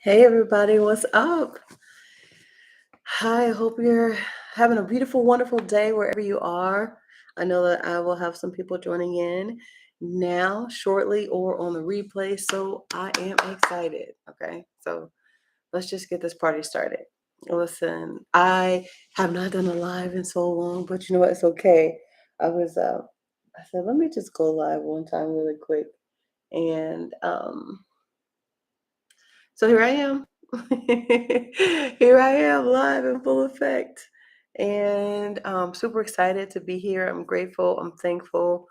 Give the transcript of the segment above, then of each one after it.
Hey everybody, what's up? Hi, I hope you're having a beautiful, wonderful day wherever you are. I know that I will have some people joining in now, shortly, or on the replay, so I am excited. Okay, so let's just get this party started. Listen, I have not done a live in so long, but you know what? It's okay. I was, I said, let me just go live one time really quick, and so here I am. Here I am live in full effect. And I'm super excited to be here. I'm grateful. I'm thankful.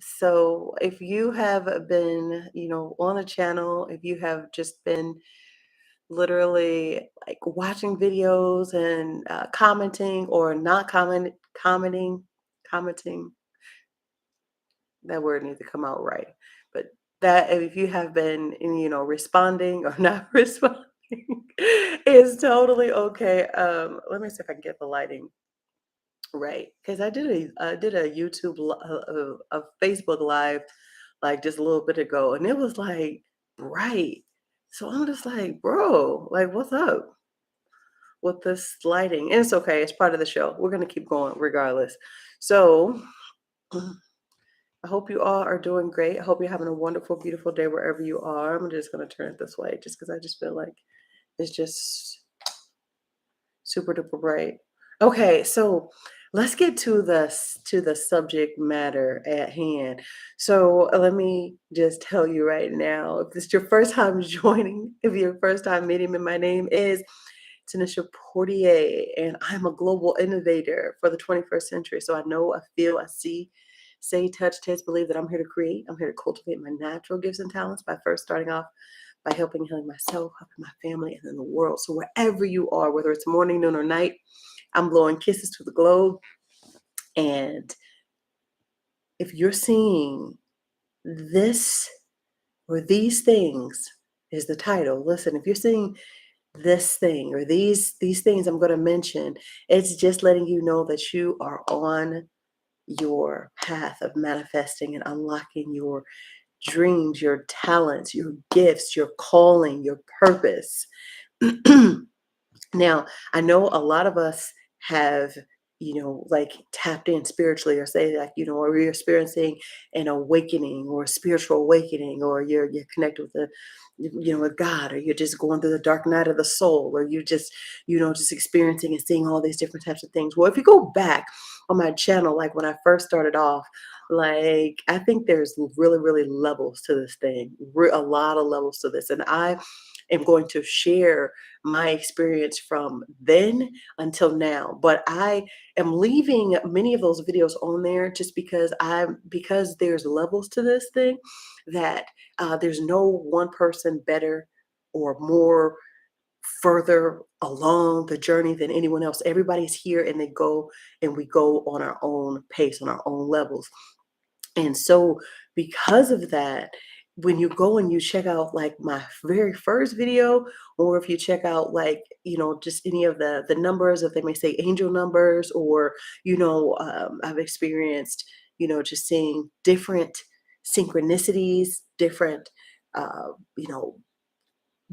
So if you have been, on the channel, if you have just been literally like watching videos and commenting or not commenting, that word needs to come out right. But that if you have been, responding or not responding, is totally okay. Let me see if I can get the lighting right because I did a a Facebook live like just a little bit ago, and it was like bright. So I'm just like, bro, like, what's up with this lighting? And it's okay. It's part of the show. We're gonna keep going regardless. So. I hope you all are doing great. I hope you're having a wonderful, beautiful day wherever you are. I'm just going to turn it this way just because I just feel like it's just super duper bright. Okay, so let's get to the subject matter at hand. So let me just tell you right now, if this is your first time joining, if your first time meeting me, my name is Tanisha Portier, and I'm a global innovator for the 21st century. So I know, I feel, I see, say, touch, taste, believe that I'm here to create. I'm here to cultivate my natural gifts and talents by first starting off by helping healing myself, helping my family, and then the world. So wherever you are, whether it's morning, noon, or night, I'm blowing kisses to the globe. And if you're seeing this or these things is the title. Listen, if you're seeing this thing or these things I'm going to mention, it's just letting you know that you are on your path of manifesting and unlocking your dreams, your talents, your gifts, your calling, your purpose. Now, I know a lot of us have, like tapped in spiritually or say like, or you're experiencing an awakening or a spiritual awakening, or you're connected with with God, or you're just going through the dark night of the soul, or you just, just experiencing and seeing all these different types of things. Well, if you go back on my channel, like when I first started off, like I think there's really, really levels to this thing, a lot of levels to this. And I am going to share my experience from then until now. But I am leaving many of those videos on there just because there's levels to this thing, that there's no one person better or more further along the journey than anyone else. Everybody's here and we go on our own pace, on our own levels. And so, because of that, when you go and you check out like my very first video, or if you check out like, just any of the numbers, if they may say angel numbers, or, I've experienced, just seeing different synchronicities, different, uh, you know,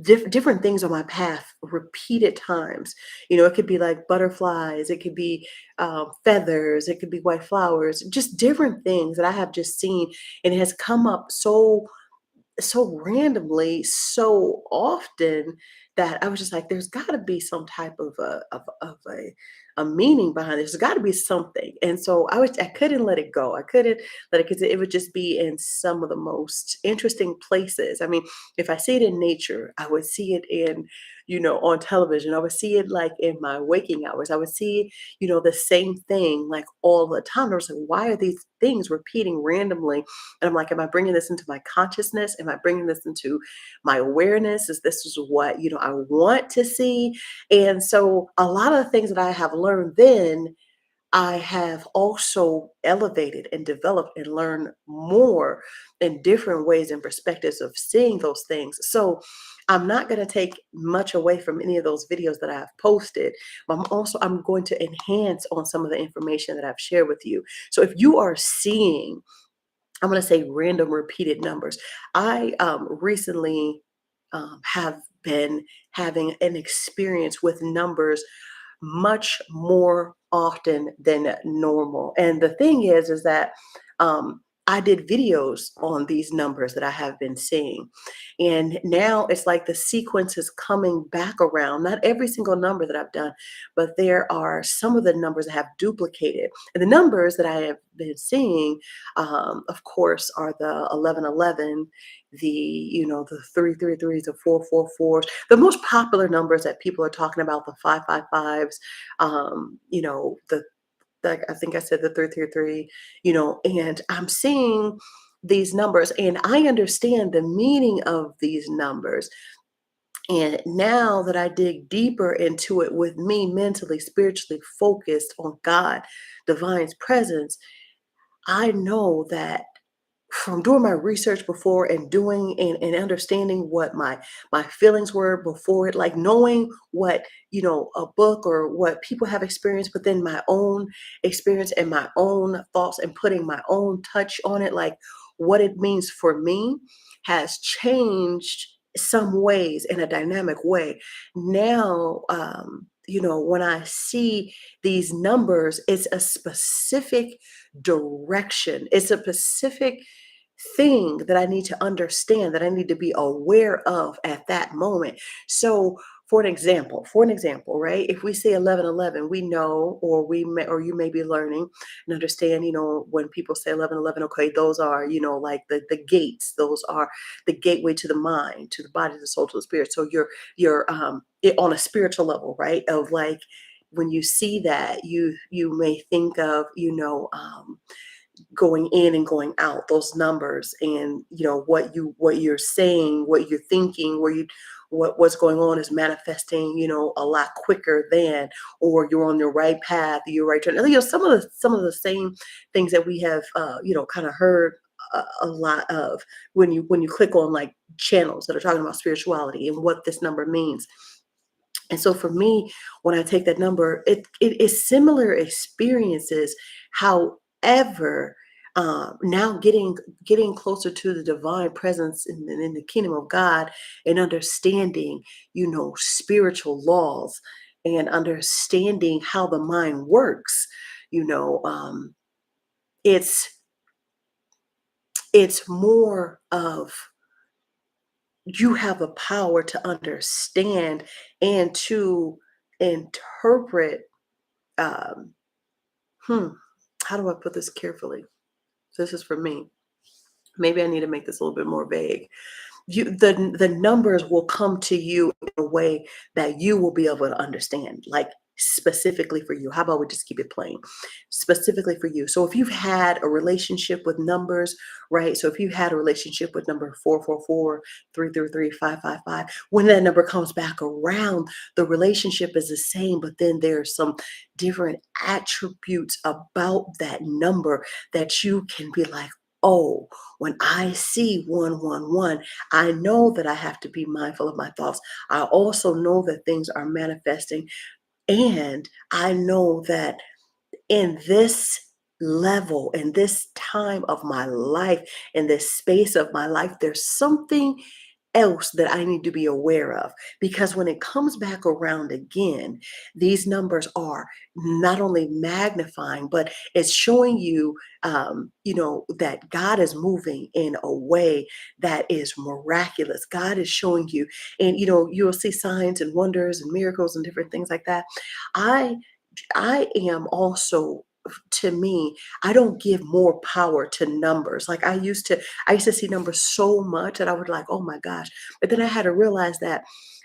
different things on my path repeated times. It could be like butterflies, it could be feathers, it could be white flowers, just different things that I have just seen, and it has come up so randomly, so often, that I was just like, there's got to be some type of a meaning behind this. There's got to be something. And so I couldn't let it go. I couldn't let it, because it would just be in some of the most interesting places. I mean, if I see it in nature, I would see it in, on television. I would see it like in my waking hours. I would see, the same thing like all the time. I was like, why are these things repeating randomly? And I'm like, am I bringing this into my consciousness? Am I bringing this into my awareness? Is what, I want to see? And so a lot of the things that I have learned then, I have also elevated and developed and learned more in different ways and perspectives of seeing those things. So I'm not going to take much away from any of those videos that I've posted, but I'm going to enhance on some of the information that I've shared with you. So if you are seeing, I'm going to say, random repeated numbers. I recently have been having an experience with numbers much more often than normal. And the thing is that I did videos on these numbers that I have been seeing. And now it's like the sequence is coming back around. Not every single number that I've done, but there are some of the numbers that have duplicated. And the numbers that I have been seeing, of course, are the 1111, the 333s, the 444s, the most popular numbers that people are talking about, the 555s, the like I think I said the 333, and I'm seeing these numbers and I understand the meaning of these numbers. And now that I dig deeper into it with me mentally, spiritually focused on God, divine's presence, I know that from doing my research before and doing and understanding what my feelings were before it, like knowing what a book or what people have experienced, but then my own experience and my own thoughts and putting my own touch on it, like what it means for me has changed some ways in a dynamic way. Now when I see these numbers, it's a specific direction, it's a specific thing that I need to understand, that I need to be aware of at that moment. So for an example, right? If we say 1111, we know, or or you may be learning and understand, when people say 1111, okay, those are, like the gates, those are the gateway to the mind, to the body, the soul, to the spirit. So on a spiritual level, right? Of like, when you see that, you may think of, going in and going out, those numbers, and what you're saying, what you're thinking, what's going on is manifesting, a lot quicker than, or you're on the right path, you're right turn. Some of the same things that we have kind of heard a lot of when you click on like channels that are talking about spirituality and what this number means. And so for me, when I take that number, it is similar experiences. However, now getting closer to the divine presence in the kingdom of God, and understanding, spiritual laws, and understanding how the mind works, you know, um, it's it's more of, you have a power to understand and to interpret. um hmm how do I put this carefully? This is for me. Maybe I need to make this a little bit more vague. The numbers will come to you in a way that you will be able to understand, like specifically for you. How about we just keep it plain? Specifically for you. So if you've had a relationship with numbers, right? So if you had a relationship with number 444, 333, 555, when that number comes back around, the relationship is the same, but then there's some different attributes about that number that you can be like, oh, when I see 111, I know that I have to be mindful of my thoughts. I also know that things are manifesting. And I know that in this level, in this time of my life, in this space of my life, there's something else that I need to be aware of. Because when it comes back around again, these numbers are not only magnifying, but it's showing you, that God is moving in a way that is miraculous. God is showing you, and you'll see signs and wonders and miracles and different things like that. I I am also, to me, I don't give more power to numbers. Like I used to see numbers so much that I would like, oh my gosh. But then I had to realize that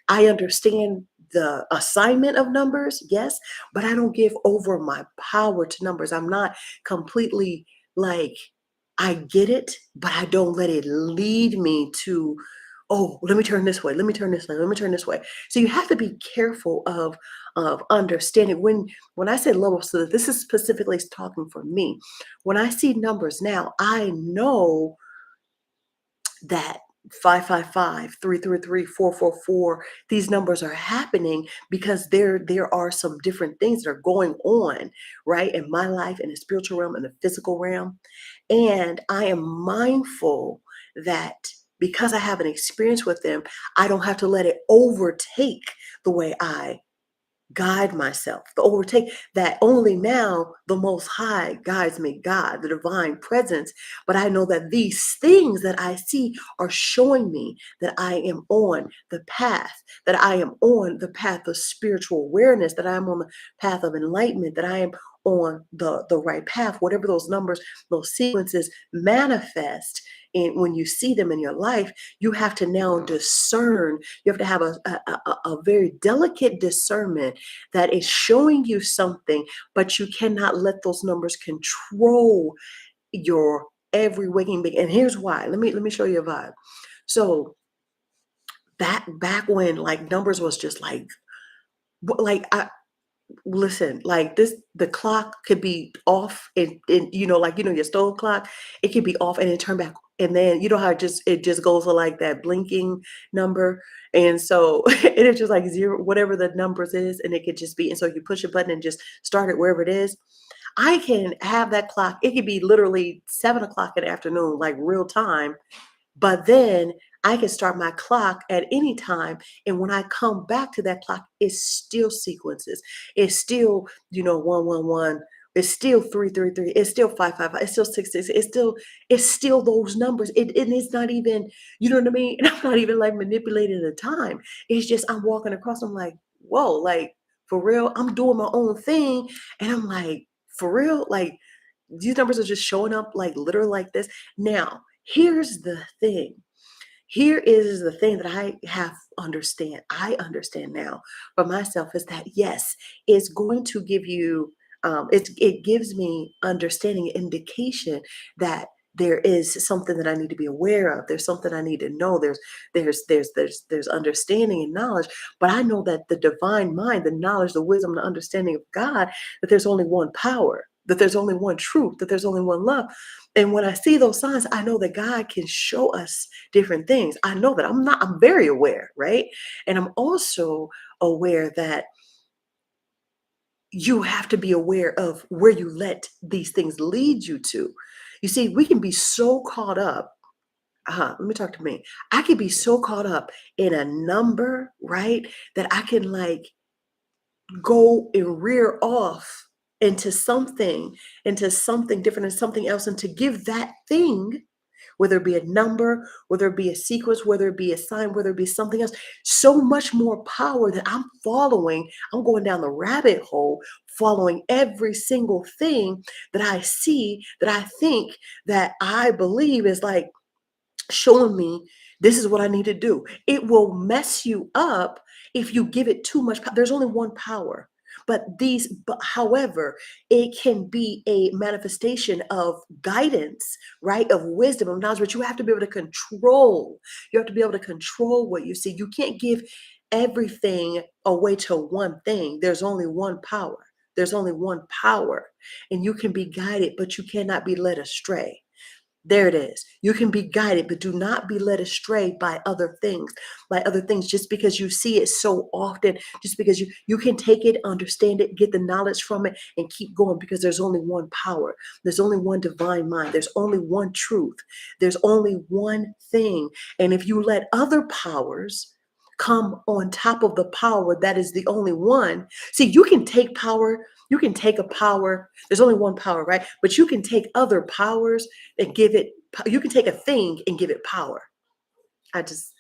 I understand the assignment of numbers, yes, but I don't give over my power to numbers. I'm not completely like, I get it, but I don't let it lead me to, oh, let me turn this way, let me turn this way, let me turn this way. So you have to be careful of understanding when I say level. So this is specifically talking for me. When I see numbers now, I know that 555, 333, 444, these numbers are happening because there are some different things that are going on, right, in my life, in the spiritual realm, in the physical realm. And I am mindful that because I have an experience with them, I don't have to let it overtake the way I guide myself, the overtake that only now the Most High guides me, God, the divine presence. But I know that these things that I see are showing me that I am on the path, that I am on the path of spiritual awareness, that I am on the path of enlightenment, that I am on the right path, whatever those numbers, those sequences manifest. And when you see them in your life, you have to now discern. You have to have a very delicate discernment that is showing you something, but you cannot let those numbers control your every waking being. And here's why. Let me show you a vibe. So back when like numbers was just like I listen, like this, the clock could be off and like your stove clock, it could be off and then turn back. And then you know how it just goes to like that blinking number. And so it is just like zero, whatever the numbers is, and it could just be, and so you push a button and just start it wherever it is. I can have that clock, it could be literally 7 o'clock in the afternoon, like real time, but then I can start my clock at any time. And when I come back to that clock, it's still sequences. It's still, 111. It's still 333. It's still 555. It's still 666. It's still those numbers. And it's not even, you know what I mean? And I'm not even like manipulating the time. It's just I'm walking across. I'm like, whoa, like for real, I'm doing my own thing. And I'm like, for real, like these numbers are just showing up like literally like this. Now, here's the thing. Here is the thing that I understand now for myself is that yes, it's going to give you, it gives me understanding, indication that there is something that I need to be aware of. There's something I need to know. There's understanding and knowledge. But I know that the divine mind, the knowledge, the wisdom, the understanding of God, that there's only one power, that there's only one truth, that there's only one love. And when I see those signs, I know that God can show us different things. I know that I'm very aware, right? And I'm also aware that you have to be aware of where you let these things lead you to. You see, we can be so caught up. Let me talk to me. I could be so caught up in a number, right? That I can like go and rear off into something different and something else, and to give that thing, whether it be a number, whether it be a sequence, whether it be a sign, whether it be something else, so much more power that I'm following. I'm going down the rabbit hole, following every single thing that I see, that I think, that I believe is like showing me this is what I need to do. It will mess you up if you give it too much power. There's only one power. But however, it can be a manifestation of guidance, right? Of wisdom, of knowledge, but you have to be able to control. You have to be able to control what you see. You can't give everything away to one thing. There's only one power. There's only one power. And you can be guided, but you cannot be led astray. There it is. You can be guided, but do not be led astray by other things, just because you see it so often, just because you can take it, understand it, get the knowledge from it, and keep going, because there's only one power. There's only one divine mind. There's only one truth. There's only one thing. And if you let other powers come on top of the power that is the only one, see, you can take power, you can take a power, there's only one power, right? But you can take other powers and give it, you can take a thing and give it power. I just,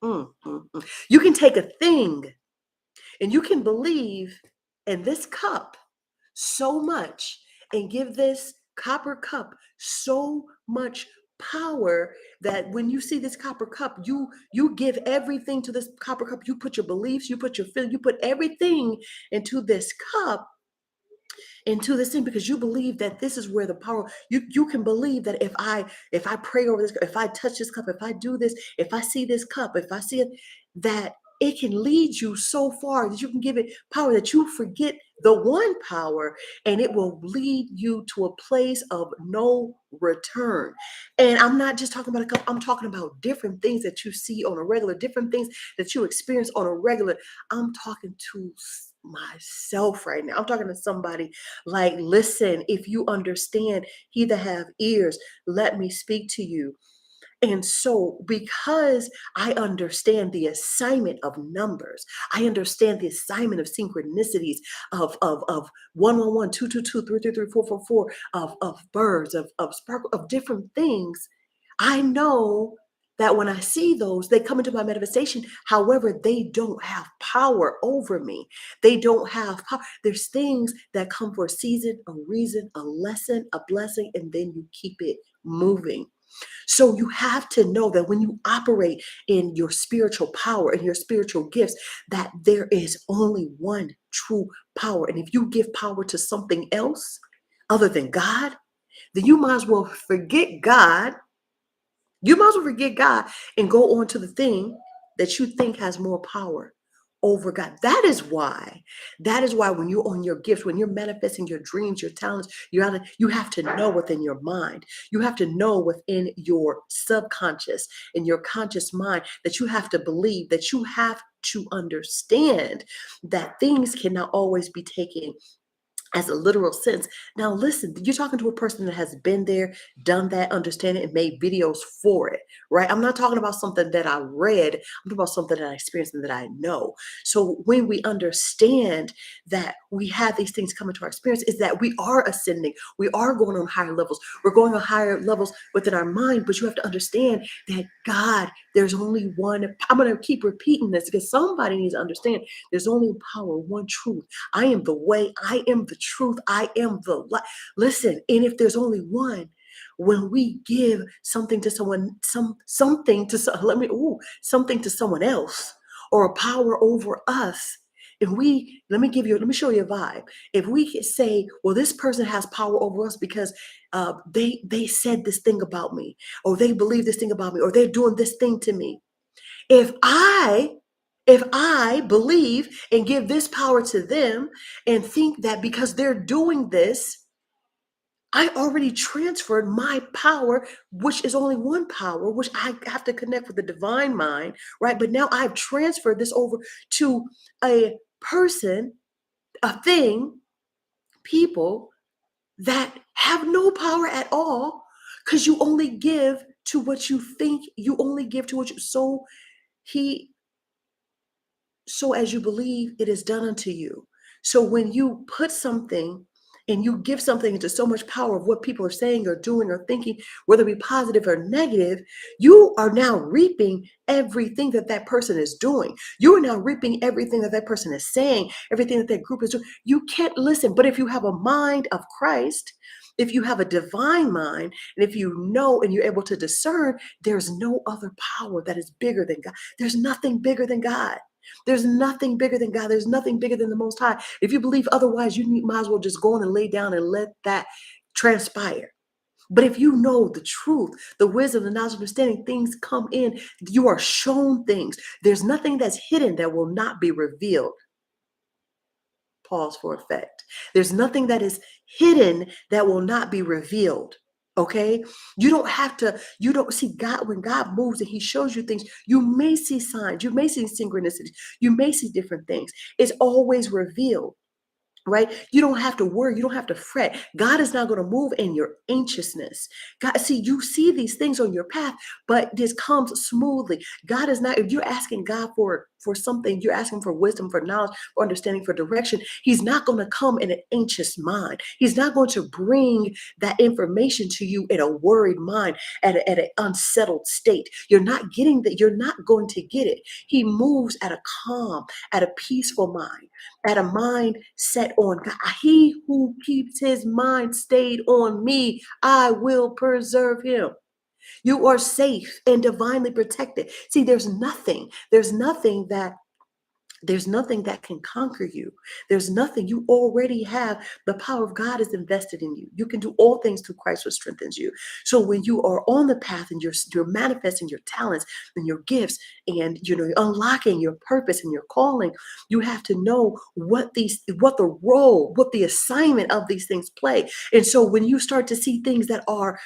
You can take a thing and you can believe in this cup so much and give this copper cup so much power that when you see this copper cup, you give everything to this copper cup. You put your beliefs, you put your feeling, you put everything into this cup, into this thing, because you believe that this is where the power, you can believe that if I pray over this, if I touch this cup, if I do this, if I see this cup, if I see it, that it can lead you so far that you can give it power that you forget the one power, and it will lead you to a place of no return. And I'm not just talking about a cup, I'm talking about different things that you see on a regular, different things that you experience on a regular. I'm talking to myself right now. I'm talking to somebody like, listen, if you understand, he that have ears, let me speak to you. And so, because I understand the assignment of numbers, I understand the assignment of synchronicities of 111, 222, 333, 444, of birds, of sparkle, of different things. I know that when I see those, they come into my manifestation. However, they don't have power over me. They don't have power. There's things that come for a season, a reason, a lesson, a blessing, and then you keep it moving. So you have to know that when you operate in your spiritual power and your spiritual gifts, that there is only one true power. And if you give power to something else other than God, then you might as well forget God. You might as well forget God and go on to the thing that you think has more power over God. That is why when you're on your gifts, when you're manifesting your dreams, your talents, you have to know within your mind. You have to know within your subconscious and your conscious mind that you have to believe, that you have to understand that things cannot always be taken as a literal sense. Now, listen, you're talking to a person that has been there, done that, understand it, and made videos for it, right? I'm not talking about something that I read. I'm talking about something that I experienced and that I know. So when we understand that we have these things come into our experience, is that we are ascending. We are going on higher levels. We're going on higher levels within our mind, but you have to understand that God, there's only one. I'm going to keep repeating this because somebody needs to understand there's only power, one truth. I am the way, I am the truth, I am the light. Listen, and if there's only one, when we give something to someone, something to something to someone else, or a power over us, if we let me show you a vibe. If we could say, well, this person has power over us because they said this thing about me, or they believe this thing about me, or they're doing this thing to me. If I if I believe and give this power to them and think that because they're doing this, I already transferred my power, which is only one power, which I have to connect with the divine mind, right? But now I've transferred this over to a person, a thing, people that have no power at all, because you only give to what you think, you only give to what you he so as you believe, it is done unto you. So when you put something and you give something into so much power of what people are saying or doing or thinking, whether it be positive or negative, you are now reaping everything that that person is doing. You are now reaping everything that that person is saying, everything that that group is doing. You can't listen. But if you have a mind of Christ, if you have a divine mind, and if you know and you're able to discern, there's no other power that is bigger than God. There's nothing bigger than God. There's nothing bigger than God. There's nothing bigger than the Most High. If you believe otherwise, might as well just go on and lay down and let that transpire. But if you know the truth, the wisdom, the knowledge, understanding, things come in. You are shown things. There's nothing that's hidden that will not be revealed. Pause for effect. There's nothing that is hidden that will not be revealed. Okay, you don't see God. When God moves and he shows you things, you may see signs, you may see synchronicities, you may see different things. It's always revealed, right? You don't have to worry, you don't have to fret. God is not going to move in your anxiousness. God, see, you see these things on your path, but this comes smoothly. God is not, if you're asking God for something, you're asking for wisdom, for knowledge, for understanding, for direction, he's not going to come in an anxious mind. He's not going to bring that information to you in a worried mind, at an unsettled state. You're not getting that, you're not going to get it. He moves at a calm, at a peaceful mind, at a mind set on God. He who keeps his mind stayed on me, I will preserve him. You are safe and divinely protected. See, there's nothing that can conquer you. There's nothing. You already have the power of God is invested in you. You can do all things through Christ who strengthens you. So when you are on the path and you're manifesting your talents and your gifts, and you're unlocking your purpose and your calling, you have to know what the role, what the assignment of these things play. And so when you start to see things that are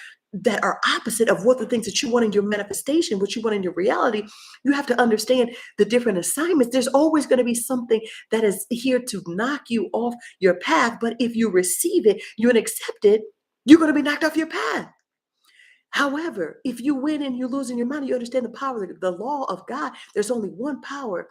opposite of what the things that you want in your manifestation, what you want in your reality, you have to understand the different assignments. There's always going to be something that is here to knock you off your path. But if you receive it, you accept it, you're going to be knocked off your path. However, if you win and you lose in your mind, you understand the power, the law of God. There's only one power.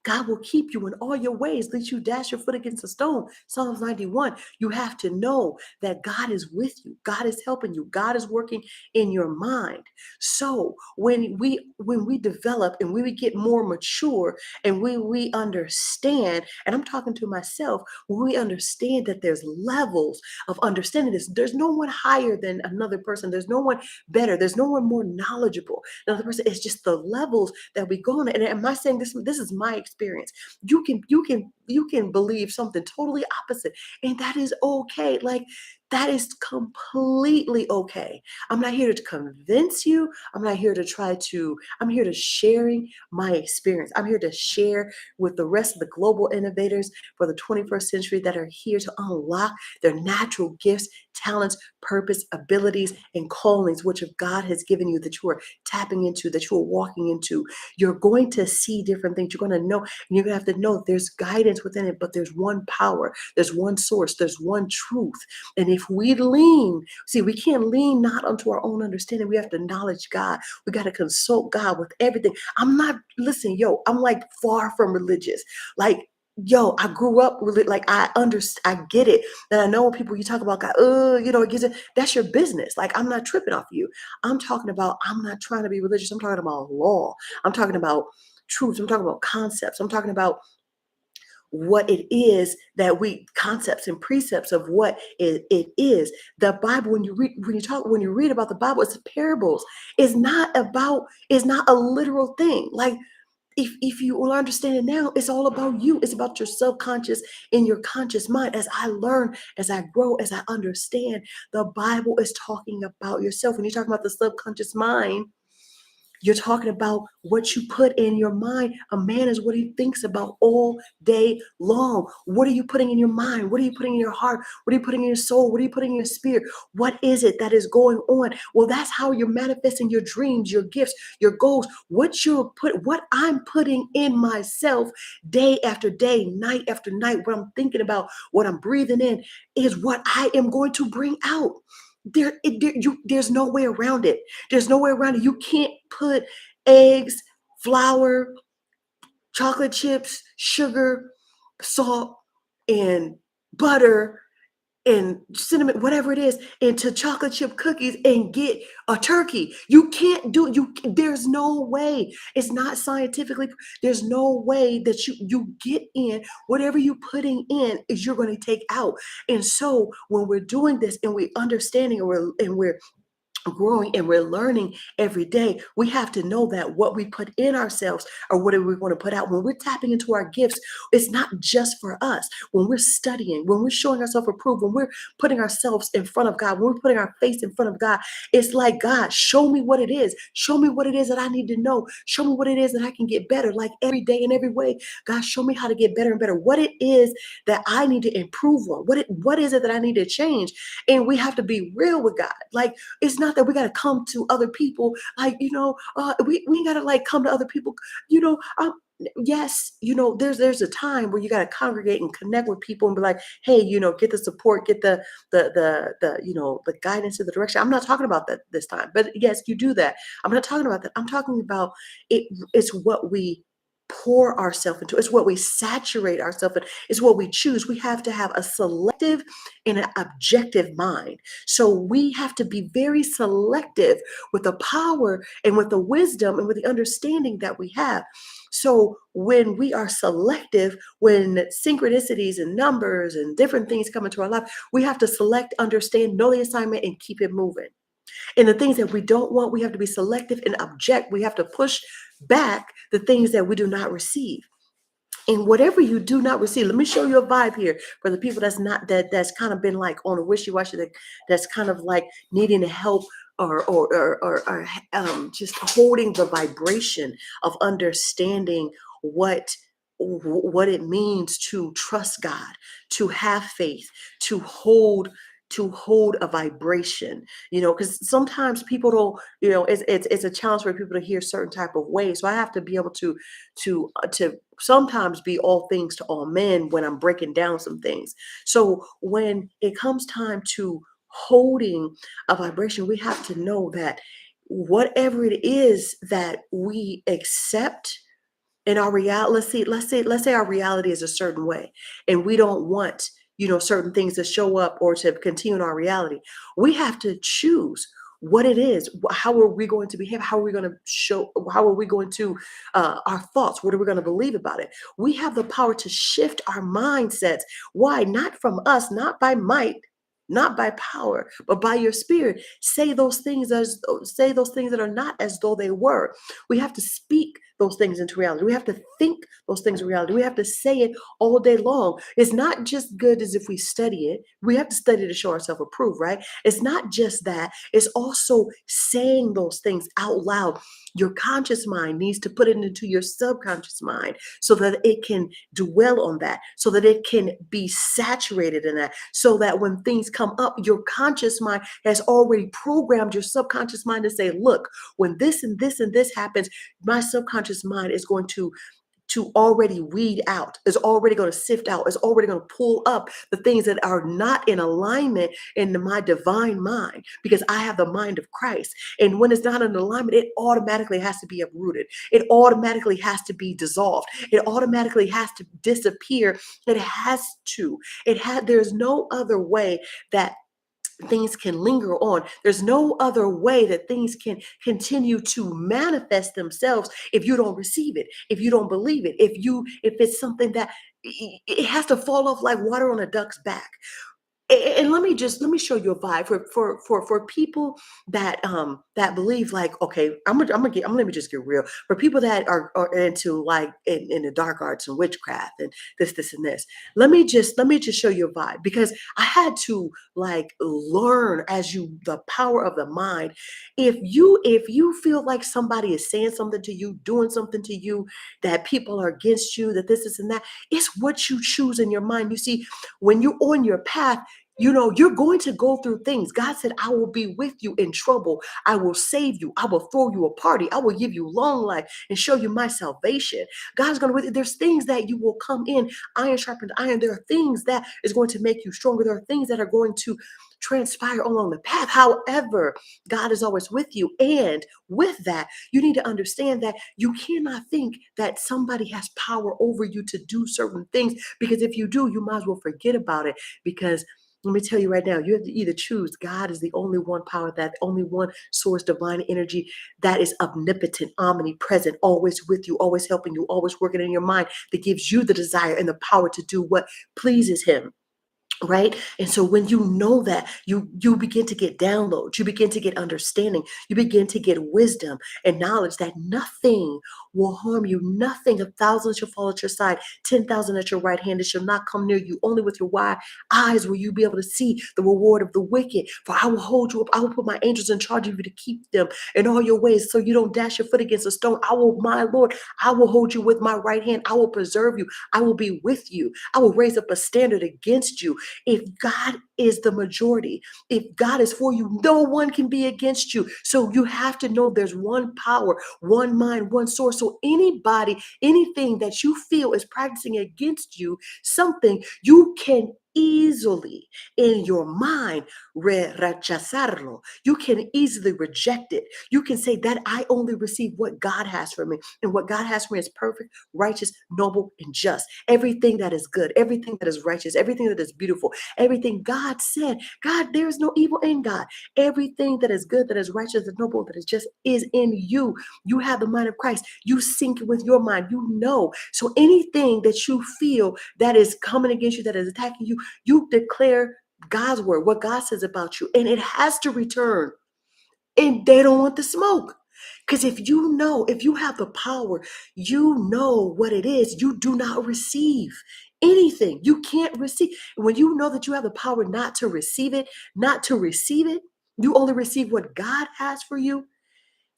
God will keep you in all your ways, lest you dash your foot against a stone. Psalms 91. You have to know that God is with you. God is helping you. God is working in your mind. So when we develop and we get more mature and we understand, and I'm talking to myself, when we understand that there's levels of understanding this, there's no one higher than another person. There's no one better. There's no one more knowledgeable than another person. It's just the levels that we go on. And am I saying this? This is my experience. You can believe something totally opposite, and that is okay. Like that is completely okay. I'm not here to convince you. I'm not here to try to. I'm here to sharing my experience. I'm here to share with the rest of the global innovators for the 21st century that are here to unlock their natural gifts, talents, purpose, abilities, and callings, which of God has given you that you are tapping into, that you are walking into. You're going to see different things. You're going to know, and you're going to have to know there's guidance within it, but there's one power, there's one source, there's one truth. And if we lean, see, we can't lean not unto our own understanding. We have to acknowledge God. We got to consult God with everything. I'm not, listen, yo, I'm like far from religious. Like, yo, I grew up really, like I get it. That I know when people you talk about God, it gets it. That's your business. Like I'm not tripping off you. I'm talking about, I'm not trying to be religious. I'm talking about law. I'm talking about truths. I'm talking about concepts. I'm talking about what it is that we concepts and precepts of what it is. The Bible, when you read about the Bible, it's parables. It's not a literal thing. Like if you will understand it now, it's all about you. It's about your subconscious and your conscious mind. As I learn, as I grow, as I understand, the Bible is talking about yourself. When you're talking about the subconscious mind, you're talking about what you put in your mind. A man is what he thinks about all day long. What are you putting in your mind? What are you putting in your heart? What are you putting in your soul? What are you putting in your spirit? What is it that is going on? Well, that's how you're manifesting your dreams, your gifts, your goals. What I'm putting in myself day after day, night after night, what I'm thinking about, what I'm breathing in is what I am going to bring out. There's no way around it. There's no way around it. You can't put eggs, flour, chocolate chips, sugar, salt, and butter and cinnamon, whatever it is, into chocolate chip cookies and get a turkey. You can't do it. There's no way. It's not scientifically. There's no way that you get in whatever you putting in is you're going to take out. And so when we're doing this and we're understanding and we're growing and we're learning every day, we have to know that what we put in ourselves or what do we want to put out. When we're tapping into our gifts, it's not just for us. When we're studying, when we're showing ourselves approved, when we're putting ourselves in front of God, when we're putting our face in front of God, it's like, God, show me what it is. Show me what it is that I need to know. Show me what it is that I can get better. Like every day in every way, God, show me how to get better and better. What it is that I need to improve on. What is it that I need to change? And we have to be real with God. Like, it's not that we got to come to other people like, we ain't got to like come to other people, you know. Yes, there's a time where you got to congregate and connect with people and be like, hey, get the support, get the guidance and the direction. I'm not talking about that this time, but yes, you do that. I'm not talking about that. I'm talking about it. It's what we pour ourselves into. It's what we saturate ourselves in. It's what we choose. We have to have a selective and an objective mind. So we have to be very selective with the power and with the wisdom and with the understanding that we have. So when we are selective, when synchronicities and numbers and different things come into our life, we have to select, understand, know the assignment, and keep it moving. And the things that we don't want, we have to be selective and object. We have to push back the things that we do not receive. And whatever you do not receive, let me show you a vibe here for the people that's kind of been like on a wishy-washy, that's kind of like needing to help or just holding the vibration of understanding what it means to trust God, to have faith, to hold a vibration, because sometimes people don't, it's a challenge for people to hear certain type of ways. So I have to be able to sometimes be all things to all men when I'm breaking down some things. So when it comes time to holding a vibration, we have to know that whatever it is that we accept in our reality, let's say our reality is a certain way, and we don't want, certain things to show up or to continue in our reality. We have to choose what it is. How are we going to behave? How are we going to show? How are we going to our thoughts? What are we going to believe about it? We have the power to shift our mindsets. Why? Not from us, not by might, not by power, but by your spirit. Say those things that are not as though they were. We have to speak those things into reality. We have to think those things in reality. We have to say it all day long. It's not just good as if we study it. We have to study to show ourselves approved, right? It's not just that. It's also saying those things out loud. Your conscious mind needs to put it into your subconscious mind so that it can dwell on that, so that it can be saturated in that, so that when things come up, your conscious mind has already programmed your subconscious mind to say, look, when this and this and this happens, my subconscious mind is going to already weed out, is already going to sift out, is already going to pull up the things that are not in alignment in my divine mind, because I have the mind of Christ. And when it's not in alignment, it automatically has to be uprooted. It automatically has to be dissolved. It automatically has to disappear. It has to. There's no other way that things can linger on. There's no other way that things can continue to manifest themselves if you don't receive it, if you don't believe it, if it's something that it has to fall off like water on a duck's back. And let me show you a vibe for people that believe, like, okay, let me just get real. For people that are into, like, in the dark arts and witchcraft and this and this, let me just show you a vibe, because I had to, like, learn the power of the mind. If you feel like somebody is saying something to you, doing something to you, that people are against you, that this and that, it's what you choose in your mind. You see, when you're on your path, you're going to go through things. God said, I will be with you in trouble. I will save you. I will throw you a party. I will give you long life and show you my salvation. God's going to with you. There's things that you will come in, iron sharpened iron. There are things that is going to make you stronger. There are things that are going to transpire along the path. However, God is always with you. And with that, you need to understand that you cannot think that somebody has power over you to do certain things, because if you do, you might as well forget about it. Because let me tell you right now, you have to either choose. God is the only one power, that only one source, divine energy that is omnipotent, omnipresent, always with you, always helping you, always working in your mind, that gives you the desire and the power to do what pleases Him. Right. And so when you know that, you begin to get downloads, you begin to get understanding, you begin to get wisdom and knowledge that nothing will harm you. Nothing. 1,000 shall fall at your side, 10,000 at your right hand. It shall not come near you. Only with your wide eyes will you be able to see the reward of the wicked. For I will hold you up. I will put my angels in charge of you to keep them in all your ways, so you don't dash your foot against a stone. My Lord, I will hold you with my right hand. I will preserve you. I will be with you. I will raise up a standard against you. If God is the majority, if God is for you, no one can be against you. So you have to know there's one power, one mind, one source. So anybody, anything that you feel is practicing against you, something, you can easily in your mind rechazarlo. You can easily reject it. You can say that I only receive what God has for me, and what God has for me is perfect, righteous, noble, and just. Everything that is good, everything that is righteous, everything that is beautiful, everything God said. God, there is no evil in God. Everything that is good, that is righteous, that is noble, that is just is in you. You have the mind of Christ. You sync with your mind. You know. So anything that you feel that is coming against you, that is attacking you, you declare God's word, what God says about you, and it has to return. And they don't want the smoke. Because if you have the power, you know what it is. You do not receive anything. You can't receive. When you know that you have the power not to receive it, you only receive what God has for you.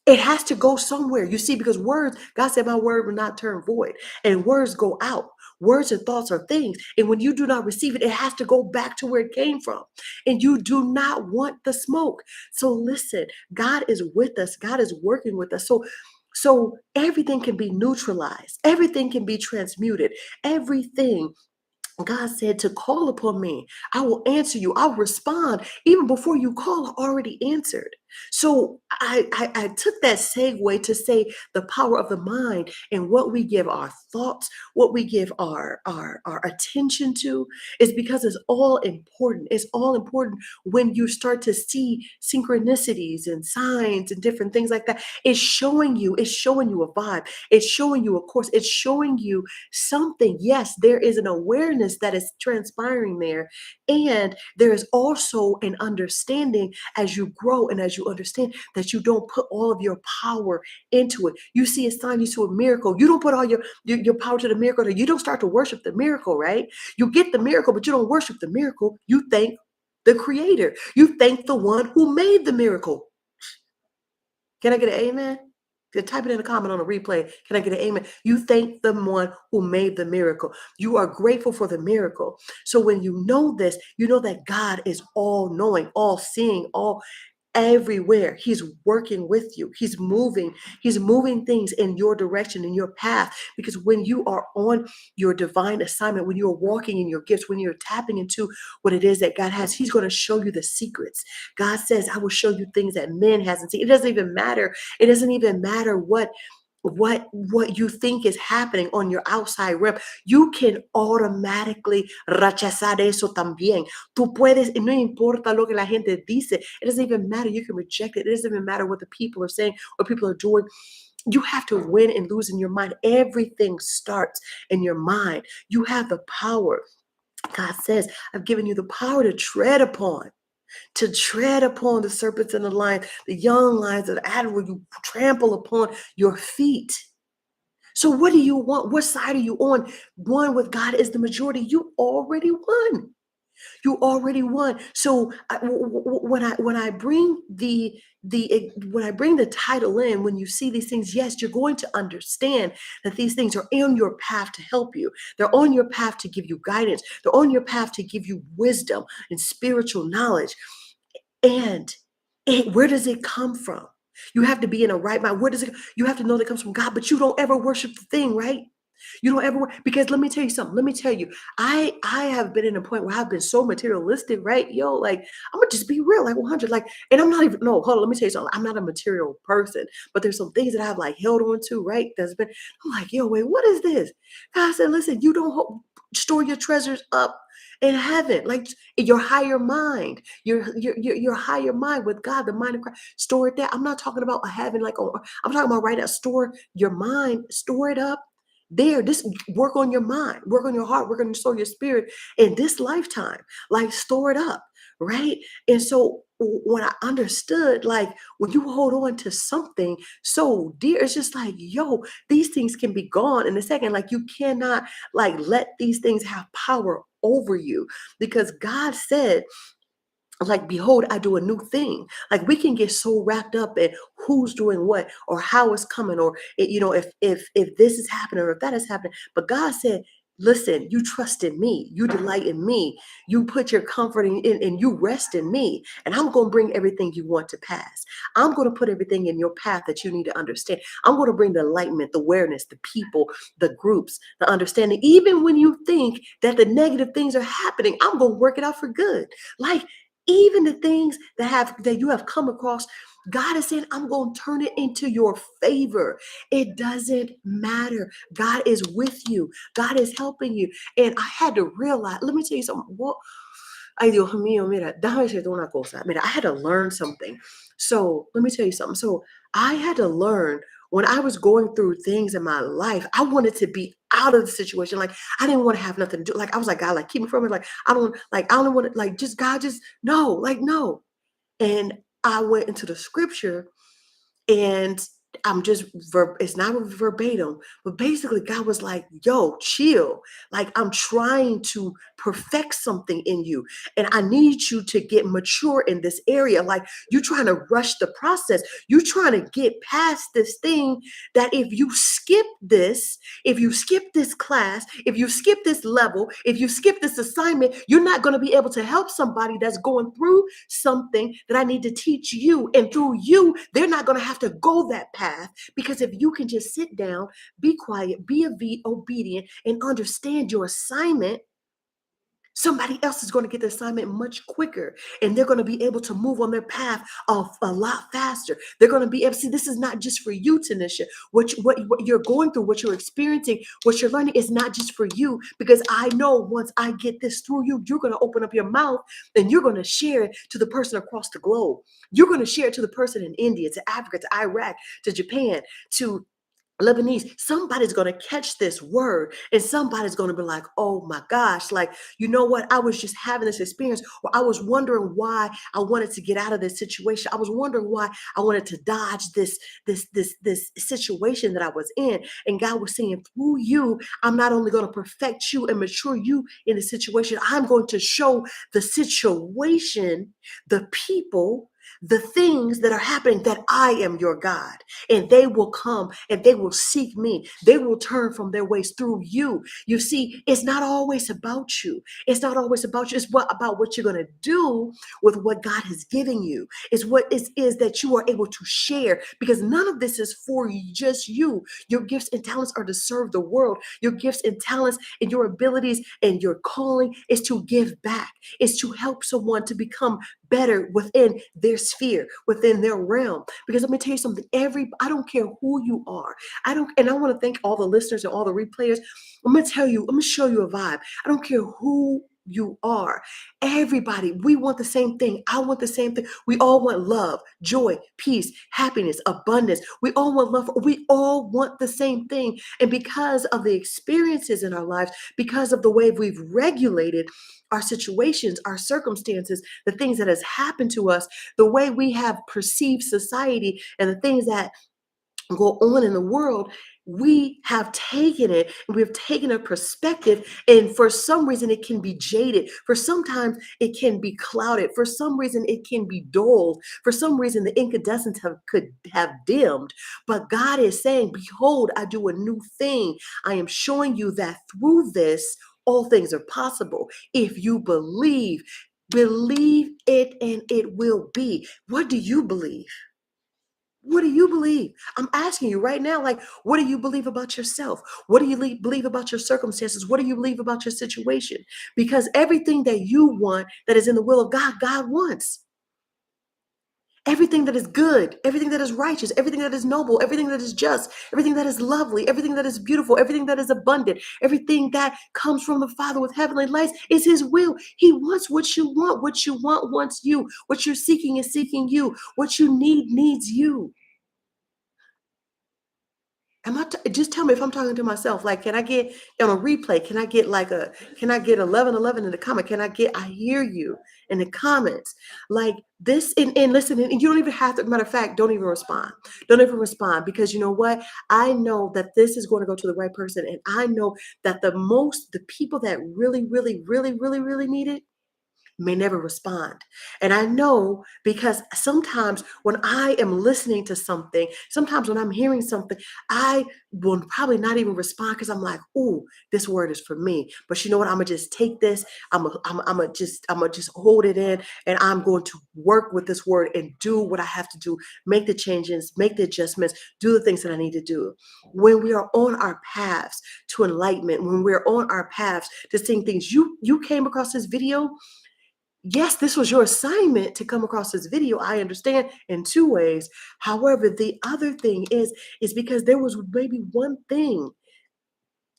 It has to go somewhere, you see, because words, God said, my word will not turn void. And words go out. Words and thoughts are things. And when you do not receive it, it has to go back to where it came from. And you do not want the smoke. So listen, God is with us. God is working with us. So everything can be neutralized. Everything can be transmuted. Everything God said to call upon me. I will answer you. I'll respond. Even before you call, I already answered. So I took that segue to say the power of the mind and what we give our thoughts, what we give our attention to is because it's all important. It's all important when you start to see synchronicities and signs and different things like that. It's showing you a vibe. It's showing you a course. It's showing you something. Yes, there is an awareness that is transpiring there. And there is also an understanding as you grow and as you understand that you don't put all of your power into it. You see a sign, you see a miracle. You don't put all your power to the miracle. You don't start to worship the miracle, right? You get the miracle, but you don't worship the miracle. You thank the creator. You thank the one who made the miracle. Can I get an amen? Type it in a comment on a replay. Can I get an amen? You thank the one who made the miracle. You are grateful for the miracle. So when you know this, you know that God is all knowing, all seeing, all everywhere. He's working with you. He's moving things in your direction, in your path. Because when you are on your divine assignment, when you're walking in your gifts, when you're tapping into what it is that God has, he's going to show you the secrets. God says, I will show you things that men hasn't seen. It doesn't even matter. It doesn't even matter what you think is happening on your outside realm. You can automatically rechazar eso también. Tú puedes, y no importa lo que la gente dice. It doesn't even matter. You can reject it. It doesn't even matter what the people are saying, what people are doing. You have to win and lose in your mind. Everything starts in your mind. You have the power. God says, I've given you the power to tread upon the serpents and the lions, the young lions of the adder, where you trample upon your feet. So what do you want? What side are you on? One with God is the majority. You already won. You already won. So when I bring when I bring the title in, when you see these things, yes, you're going to understand that these things are on your path to help you. They're on your path to give you guidance. They're on your path to give you wisdom and spiritual knowledge. And where does it come from? You have to be in a right mind. Where does it? You have to know that it comes from God, but you don't ever worship the thing, right? You don't ever because let me tell you something. Let me tell you, I have been in a point where I've been so materialistic, right? Yo, like I'm gonna just be real, like 100, like, and I'm not even no. Hold on, let me tell you something. I'm not a material person, but there's some things that I've like held on to, right? That's been. I'm like, yo, wait, what is this? God said, listen, you don't store your treasures up in heaven, like your higher mind, your higher mind with God, the mind of Christ. Store it there. I'm not talking about a heaven, like oh, I'm talking about right now. Store your mind, store it up there. Just work on your mind, work on your heart, work on your soul, your spirit in this lifetime. Like store it up, right? And so when I understood, like when you hold on to something so dear, it's just like, yo, these things can be gone in a second. Like you cannot like let these things have power over you because God said like behold I do a new thing. Like we can get so wrapped up in who's doing what or how it's coming or if this is happening or if that is happening, but God said, listen, you trust in me, you delight in me, you put your comfort in and you rest in me, and I'm going to bring everything you want to pass. I'm going to put everything in your path that you need to understand. I'm going to bring the enlightenment, the awareness, the people, the groups, the understanding. Even when you think that the negative things are happening, I'm going to work it out for good. Like even the things that you have come across, God is saying, I'm going to turn it into your favor. It doesn't matter. God is with you. God is helping you. And I had to realize, let me tell you something. What? Ay, Dios mío, mira, déjame decirte una cosa. Mira, I had to learn something. So let me tell you something. So I had to learn when I was going through things in my life, I wanted to be out of the situation. Like I didn't want to have nothing to do. Like I was like, God, like keep me from it. Like I don't want to, like just God, just no, like no. And I went into the scripture and I'm just it's not verbatim, but basically God was like, yo, chill. Like I'm trying to perfect something in you. And I need you to get mature in this area. Like you're trying to rush the process. You're trying to get past this thing that if you skip this class, if you skip this level, if you skip this assignment, you're not going to be able to help somebody that's going through something that I need to teach you. And through you, they're not going to have to go that path because if you can just sit down, be quiet, be obedient, and understand your assignment, Somebody else is going to get the assignment much quicker, and they're going to be able to move on their path a lot faster. They're going to be able to see this is not just for you, Tanisha. What you're going through, what you're experiencing, what you're learning is not just for you, because I know once I get this through you, you're going to open up your mouth and you're going to share it to the person across the globe. You're going to share it to the person in India, to Africa, to Iraq, to Japan, to Lebanese. Somebody's going to catch this word and somebody's going to be like, oh my gosh, like, you know what? I was just having this experience where I was wondering why I wanted to get out of this situation. I was wondering why I wanted to dodge this situation that I was in. And God was saying, through you, I'm not only going to perfect you and mature you in the situation, I'm going to show the situation, the people, the things that are happening, that I am your God, and they will come and they will seek me. They will turn from their ways through you. You see, it's not always about you. It's not always about you. It's about what you're going to do with what God has given you. It's what is that you are able to share, because none of this is for just you. Your gifts and talents are to serve the world. Your gifts and talents and your abilities and your calling is to give back. It's to help someone to become better within their sphere, within their realm. Because let me tell you something, I don't care who you are. And I want to thank all the listeners and all the replayers. I'm going to show you a vibe. I don't care who you are. Everybody, we want the same thing. I want the same thing. We all want love, joy, peace, happiness, abundance. We all want love. We all want the same thing. And because of the experiences in our lives, because of the way we've regulated our situations, our circumstances, the things that has happened to us, the way we have perceived society and the things that go on in the world, we have taken it and we've taken a perspective, and for some reason it can be jaded, for sometimes it can be clouded, for some reason it can be dulled, for some reason the incandescent could have dimmed. But God is saying, behold, I do a new thing. I am showing you that through this all things are possible if you believe. Believe it and it will be. What do you believe? What do you believe? I'm asking you right now, like, what do you believe about yourself? What do you believe about your circumstances? What do you believe about your situation? Because everything that you want that is in the will of God, God wants. Everything that is good, everything that is righteous, everything that is noble, everything that is just, everything that is lovely, everything that is beautiful, everything that is abundant, everything that comes from the Father with heavenly lights is His will. He wants what you want. What you want wants you. What you're seeking is seeking you. What you need needs you. Just tell me if I'm talking to myself. Like, can I get on a replay? Can I get 1111 in the comment? I hear you in the comments. Like this, and listen, and you don't even have to, matter of fact, don't even respond. Don't even respond, because you know what? I know that this is going to go to the right person. And I know that the people that really, really, really, really, really need it may never respond. And I know, because sometimes when I am listening to something, sometimes when I'm hearing something, I will probably not even respond, because I'm like, "Ooh, this word is for me." But you know what? I'm gonna just take this. I'm gonna just hold it in, and I'm going to work with this word and do what I have to do, make the changes, make the adjustments, do the things that I need to do. When we are on our paths to enlightenment, when we're on our paths to seeing things, you came across this video. Yes, this was your assignment to come across this video. I understand in two ways. However, the other thing is because there was maybe one thing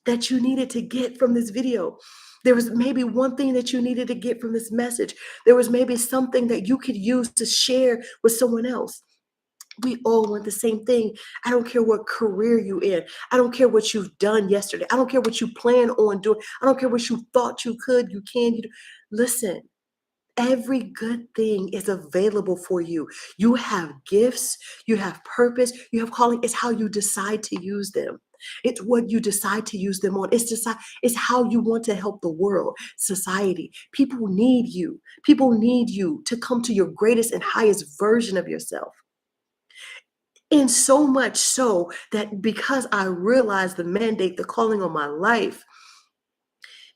that you needed to get from this video. There was maybe one thing that you needed to get from this message. There was maybe something that you could use to share with someone else. We all want the same thing. I don't care what career you in. I don't care what you've done yesterday. I don't care what you plan on doing. I don't care what you thought you could, you can, you do. Listen. Every good thing is available for you. You have gifts, you have purpose, you have calling. It's how you decide to use them. It's what you decide to use them on. It's how you want to help the world, society. People need you. People need you to come to your greatest and highest version of yourself. And so much so that because I realize the mandate, the calling on my life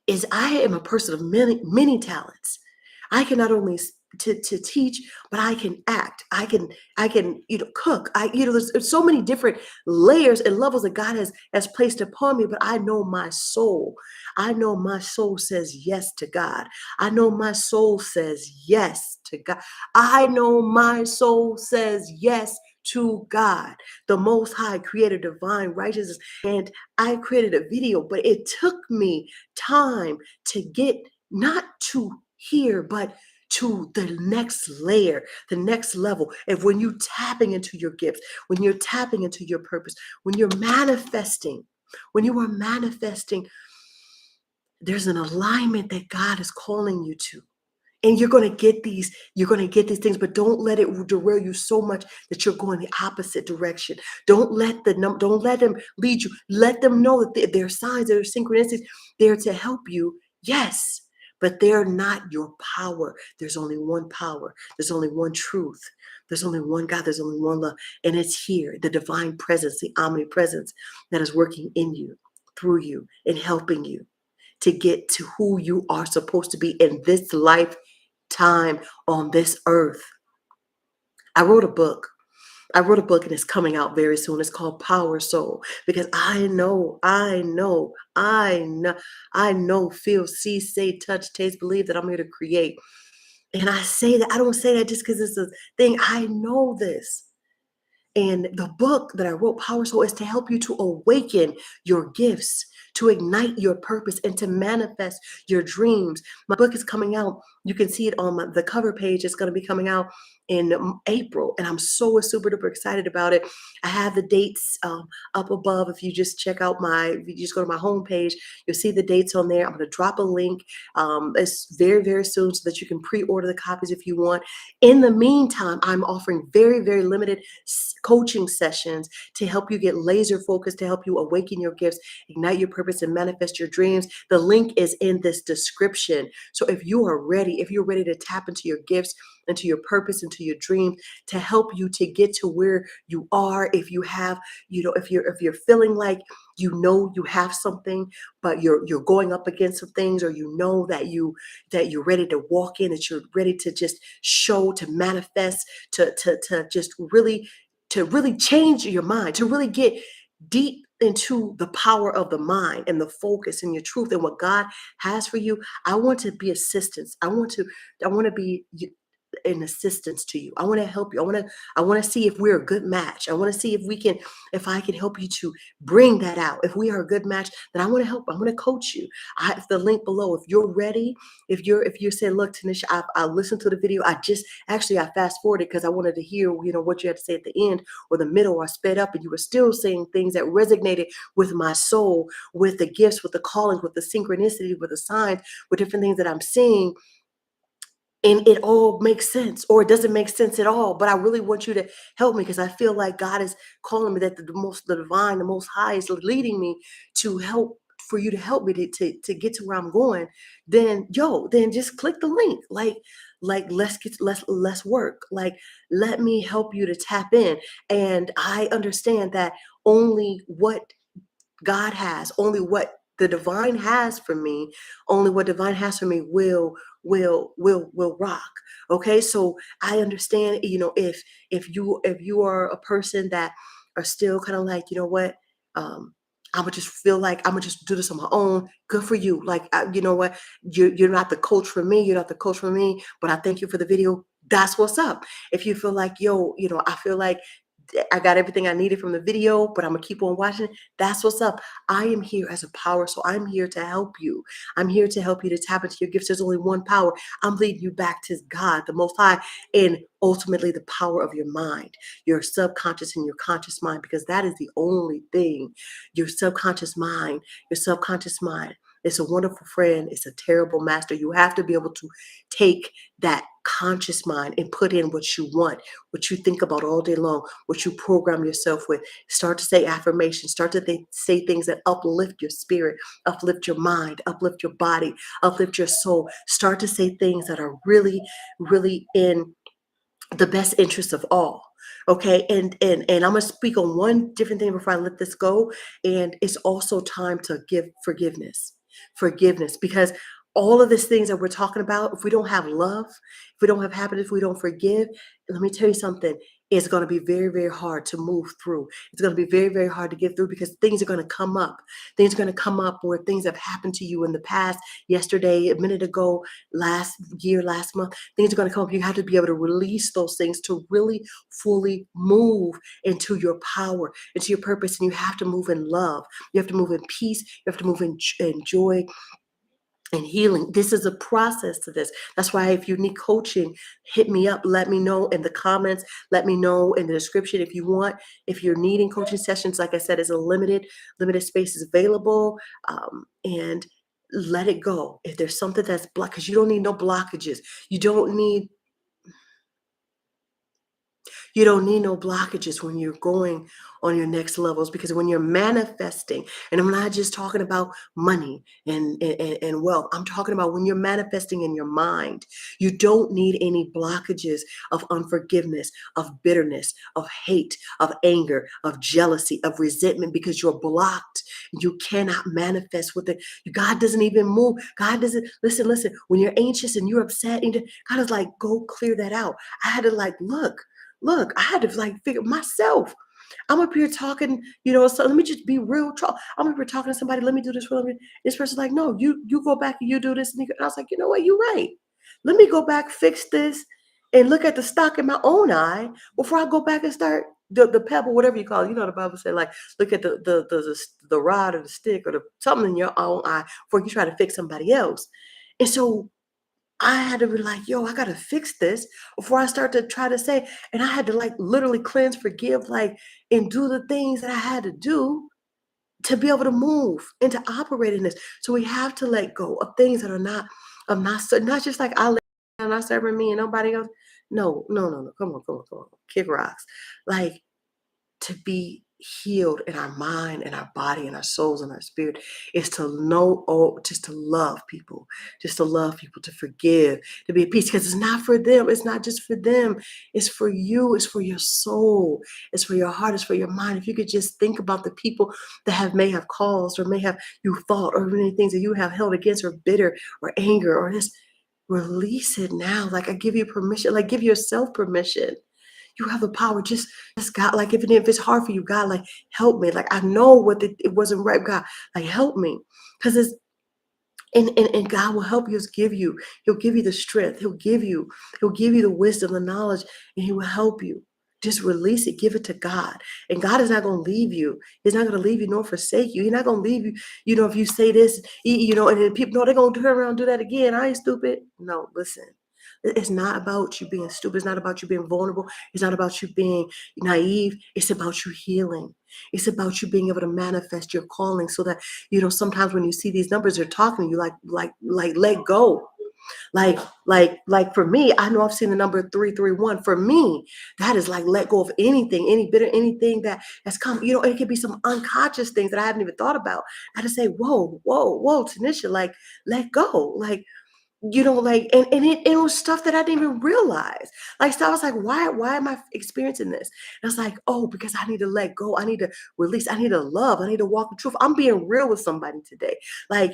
is I am a person of many, many talents. I can not only to teach, but I can act. I can cook. There's so many different layers and levels that God has placed upon me, but I know my soul. I know my soul says yes to God. I know my soul says yes to God. I know my soul says yes to God, the most high creator, divine righteousness. And I created a video, but it took me time to get not to here, but to the next layer, the next level. And when you tapping into your gifts, when you're tapping into your purpose, when you're manifesting, when you are manifesting, there's an alignment that God is calling you to. And you're going to get these things, but don't let it derail you so much that you're going the opposite direction. Don't let them lead you. Let them know that there are signs, there are synchronicities there to help you. Yes, but they're not your power. There's only one power. There's only one truth. There's only one God. There's only one love. And it's here, the divine presence, the omnipresence that is working in you, through you, and helping you to get to who you are supposed to be in this lifetime on this earth. I wrote a book. I wrote a book and it's coming out very soon. It's called Power Soul because I know, feel, see, say, touch, taste, believe that I'm here to create. And I say that, I don't say that just because it's a thing. I know this. And the book that I wrote, Power Soul, is to help you to awaken your gifts, to ignite your purpose, and to manifest your dreams. My book is coming out. You can see it on the cover page. It's going to be coming out in April, and I'm so super duper excited about it. I have the dates up above. If you just if you just go to my homepage, you'll see the dates on there. I'm going to drop a link. It's very, very soon so that you can pre-order the copies if you want. In the meantime, I'm offering very, very limited coaching sessions to help you get laser focused, to help you awaken your gifts, ignite your purpose, and manifest your dreams. The link is in this description. So if you're ready to tap into your gifts, into your purpose, into your dream, to help you to get to where you are, if you have, if you're feeling like you have something, but you're going up against some things, or that you're ready to walk in, that you're ready to just show, to manifest, to just really change your mind, to really get deep into the power of the mind and the focus and your truth and what God has for you. I want to be assistance. I want to be an assistance to you. I want to help you. I want to see if we're a good match. I want to see if I can help you to bring that out. If we are a good match, then I want to help. I want to coach you. If the link below, if you're ready, if you're saying, look, Tanisha, I listened to the video. I fast forwarded because I wanted to hear, what you had to say at the end or the middle, or I sped up and you were still saying things that resonated with my soul, with the gifts, with the callings, with the synchronicity, with the signs, with different things that I'm seeing, and it all makes sense, or it doesn't make sense at all. But I really want you to help me because I feel like God is calling me, that the divine, the most high is leading me to help, for you to help me to get to where I'm going. Then just click the link. Like let's work. Like, let me help you to tap in. And I understand that only what God has, only what the divine has for me, only what divine has for me will rock. Okay, so I understand. If you are a person that are still kind of like, I'm gonna just feel like I'm gonna just do this on my own. Good for you. Like, you know what? You're not the coach for me. You're not the coach for me. But I thank you for the video. That's what's up. If you feel like, I feel like I got everything I needed from the video, but I'm gonna keep on watching it. That's what's up. I am here as a power, so I'm here to help you. I'm here to help you to tap into your gifts. There's only one power. I'm leading you back to God, the Most High, and ultimately the power of your mind, your subconscious and your conscious mind, because that is the only thing. Your subconscious mind, your subconscious mind. It's a wonderful friend. It's a terrible master. You have to be able to take that conscious mind and put in what you want, what you think about all day long, what you program yourself with. Start to say affirmations. Start to say things that uplift your spirit, uplift your mind, uplift your body, uplift your soul. Start to say things that are really, really in the best interest of all. Okay. And I'm gonna speak on one different thing before I let this go. And it's also time to give forgiveness. Forgiveness, because All of these things that we're talking about, if we don't have love, if we don't have happiness, if we don't forgive, let me tell you something, it's going to be very, very hard to move through. It's going to be very, very hard to get through because things are going to come up. Things are going to come up where things have happened to you in the past, yesterday, a minute ago, last year, last month. Things are going to come up. You have to be able to release those things to really fully move into your power, into your purpose. And you have to move in love. You have to move in peace. You have to move in joy and healing. This is a process to this. That's why if you need coaching, hit me up. Let me know in the comments. Let me know in the description if you want. If you're needing coaching sessions, like I said, it's a limited spaces available. And let it go. If there's something that's blocked, because you don't need no blockages. You don't need no blockages when you're going on your next levels, because when you're manifesting, and I'm not just talking about money and wealth, I'm talking about when you're manifesting in your mind, you don't need any blockages of unforgiveness, of bitterness, of hate, of anger, of jealousy, of resentment, because you're blocked. You cannot manifest with it. God doesn't even move. God doesn't, listen, when you're anxious and you're upset, and God is like, go clear that out. I had to like, look, I had to like figure myself. I'm up here talking, so let me just be real. I'm up here talking to somebody. Let me do this for me. This person's like, no, you go back and you do this. And I was like, you know what? You're right. Let me go back, fix this, and look at the stock in my own eye before I go back and start the pebble, whatever you call it. You know, the Bible said, like, look at the rod or the stick or something in your own eye before you try to fix somebody else. And so I had to be like, yo, I gotta fix this before I start to try to say, and I had to like literally cleanse, forgive, like, and do the things that I had to do to be able to move and to operate in this. So we have to let go of things that not just like I let and I serving me and nobody else. No, no, no, no. Come on. Kick rocks. Like, to be healed in our mind and our body and our souls and our spirit is to know, just to love people, to forgive, to be at peace, because it's not for them. It's not just for them. It's for you. It's for your soul. It's for your heart. It's for your mind. If you could just think about the people that may have caused or may have you thought or many things that you have held against or bitter or anger or this, release it now. Like, I give you permission, like give yourself permission. You have the power. Just God, like if it's hard for you, God, like help me. Like I know it wasn't right. God, like help me. Because it's and God will help you, he'll give you the strength, he'll give you the wisdom, the knowledge, and he will help you. Just release it, give it to God. And God is not going to leave you. He's not going to leave you nor forsake you. He's not going to leave you, if you say this, and then people know they're going to turn around and do that again. I ain't stupid. No, listen. It's not about you being stupid. It's not about you being vulnerable. It's not about you being naive. It's about you healing. It's about you being able to manifest your calling so that, sometimes when you see these numbers, they're talking to you like let go. Like for me, I know I've seen the number 331. For me, that is like let go of anything, any bitter, anything that has come. It could be some unconscious things that I haven't even thought about. I just say, whoa, Tanisha, like let go. Like, and it was stuff that I didn't even realize. Like, so I was like, why am I experiencing this? And I was like, oh, because I need to let go. I need to release. I need to love. I need to walk in truth. I'm being real with somebody today. Like,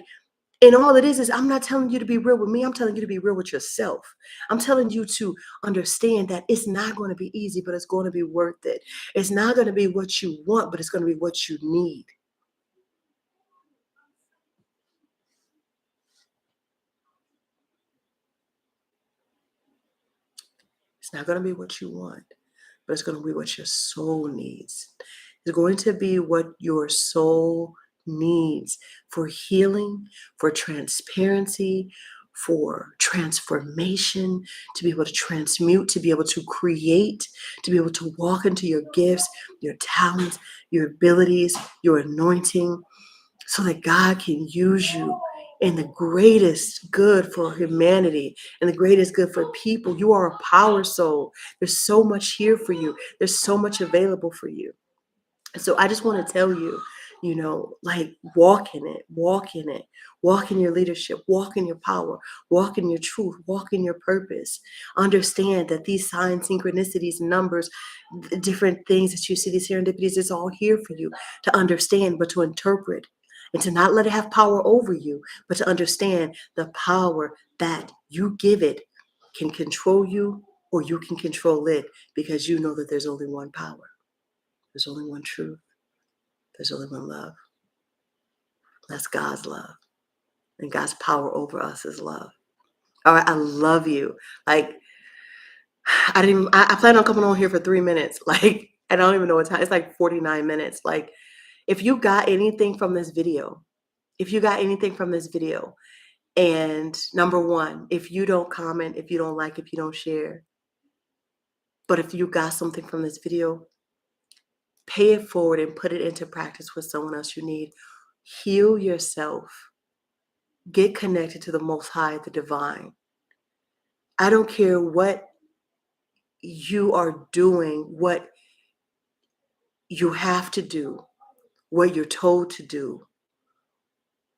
and all it is I'm not telling you to be real with me. I'm telling you to be real with yourself. I'm telling you to understand that it's not going to be easy, but it's going to be worth it. It's not going to be what you want, but it's going to be what you need. It's not going to be what you want, but it's going to be what your soul needs. It's going to be what your soul needs for healing, for transparency, for transformation, to be able to transmute, to be able to create, to be able to walk into your gifts, your talents, your abilities, your anointing, so that God can use you in the greatest good for humanity and the greatest good for people. You are a power soul. There's so much here for you. There's so much available for you. So I just want to tell you, like walk in it, walk in your leadership, walk in your power, walk in your truth, walk in your purpose. Understand that these signs, synchronicities, numbers, different things that you see, these serendipities, it's all here for you to understand, but to interpret. and to not let it have power over you, but to understand the power that you give it can control you or you can control it, because you know that there's only one power, there's only one truth, there's only one love. That's God's love. And God's power over us is love. All right, I love you. Like, I plan on coming on here for 3 minutes. Like, I don't even know what time. It's like 49 minutes. Like, if you got anything from this video, if you got anything from this video, and number one, if you don't comment, if you don't like, if you don't share, but if you got something from this video, pay it forward and put it into practice with someone else you need. Heal yourself. Get connected to the Most High, the Divine. I don't care what you are doing, what you have to do, what you're told to do.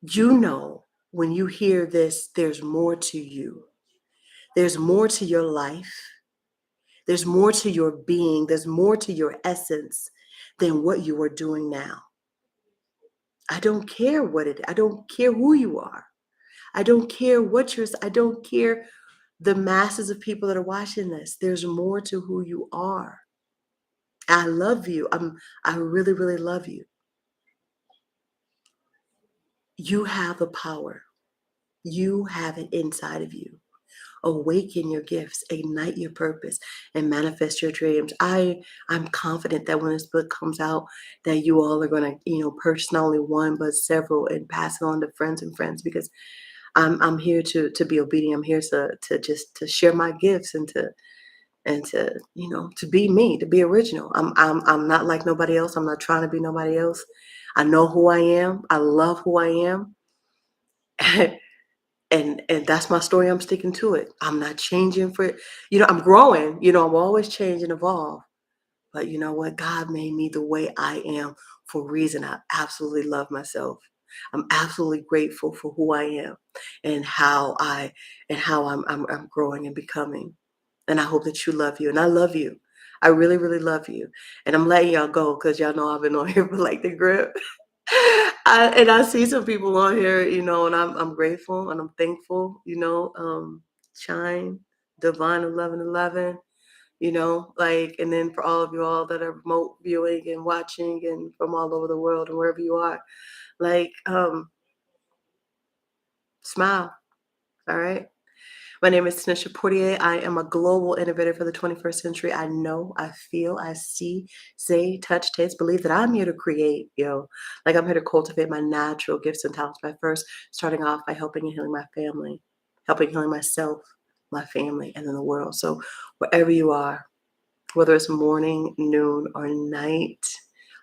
You know, when you hear this, there's more to you. There's more to your life. There's more to your being. There's more to your essence than what you are doing now. I don't care I don't care who you are. I don't care I don't care the masses of people that are watching this. There's more to who you are. I love you. I really, really love you. You have the power. You have it inside of you. Awaken your gifts, ignite your purpose, and manifest your dreams. I'm confident that when this book comes out, that you all are going to, purchase not only one but several and pass it on to friends and friends, because I'm here to be obedient. I'm here to share my gifts and to be me, to be original. I'm not like nobody else. I'm not trying to be nobody else. I know who I am. I love who I am. And that's my story. I'm sticking to it. I'm not changing for it. I'm growing. I'm always change and evolve. But you know what? God made me the way I am for a reason. I absolutely love myself. I'm absolutely grateful for who I am and how I'm growing and becoming. And I hope that you love you. And I love you. I really, really love you. And I'm letting y'all go because y'all know I've been on here for like the grip. I see some people on here, and I'm grateful and I'm thankful, Shine, Divine 1111, like, and then for all of you all that are remote viewing and watching and from all over the world and wherever you are, like, smile. All right. My name is Tanisha Portier. I am a global innovator for the 21st century. I know, I feel, I see, say, touch, taste, believe that I'm here to create, like I'm here to cultivate my natural gifts and talents by first starting off by helping and healing my family, helping healing myself, my family, and then the world. So wherever you are, whether it's morning, noon, or night,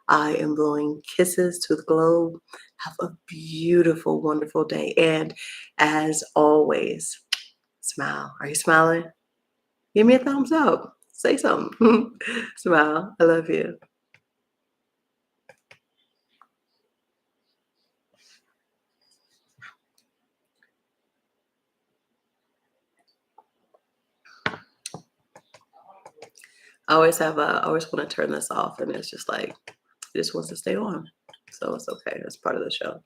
I am blowing kisses to the globe. Have a beautiful, wonderful day. And as always, smile. Are you smiling? Give me a thumbs up. Say something. Smile. I love you. I always want to turn this off, and it's just like, it just wants to stay on. So it's okay. That's part of the show.